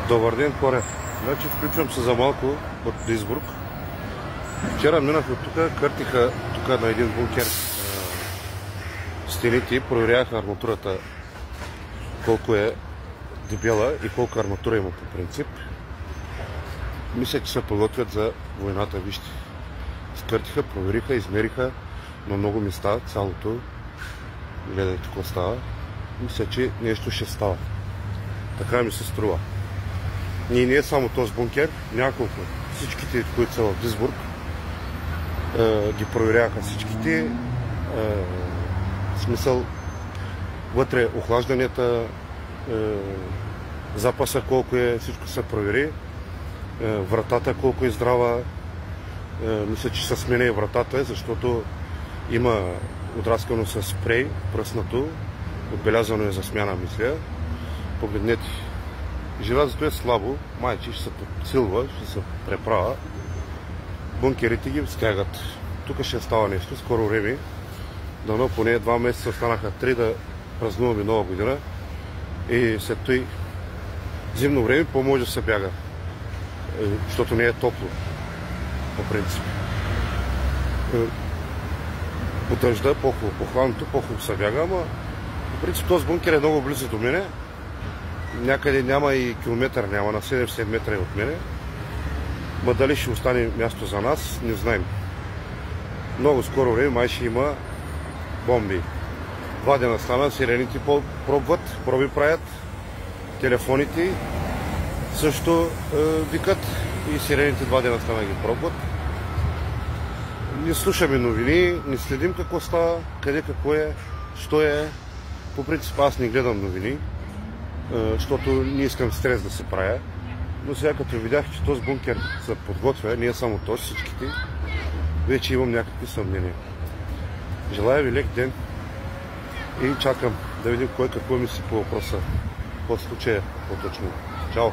Добър ден, хора. Значи включвам се за малко от Дуйсбург. Вчера минах от тук, къртиха тук на един бункер стените и проверяха арматурата колко е дебела и колко арматура има по принцип. Мисля, че се подготвят за войната, вижте. Скъртиха, провериха, измериха на много места цялото. Гледайте какво става. Мисля, че нещо ще става. Така ми се струва. И не е само този бункер, няколко. Всичките, които са в Дуйсбург, ги проверяха всичките. В смисъл, вътре охлажданията, запаса колко е, всичко се провери. Вратата колко е здрава. Мисля, че се сменя и вратата, защото има отраскано с спрей, пръснато. Отбелязано е за смяна, мисля. Погледнете. Желязото е слабо, майче ще се подсилва, ще се преправя. Бункерите ги стягат. Тук ще става нещо, скоро време. Дано поне 2 месеца останаха 3 да празнуваме нова година. И след той зимно време по-може да се бяга. Защото не е топло, по принцип. По дъжда, по-хубаво, по хладното, по-хубаво се бяга, ама по принцип този бункер е много близо до мене. Някъде няма и километър, няма на 70 метра е от мене. Ма дали ще остане място за нас, не знаем. Много скоро време май ще има бомби. 2 дена стана, сирените пробват, проби правят, телефоните също викат и сирените 2 дена стана ги пробват. Не слушаме новини, не следим какво става, къде какво е, що е. По принцип аз не гледам новини, защото не искам стрес да се правя. Но сега като видях, че този бункер се подготвя, не е само този, всичките, вече имам някакви съмнения. Желая ви лек ден и чакам да видим кой какво мисли по въпроса. Какво случая по-точно. Чао!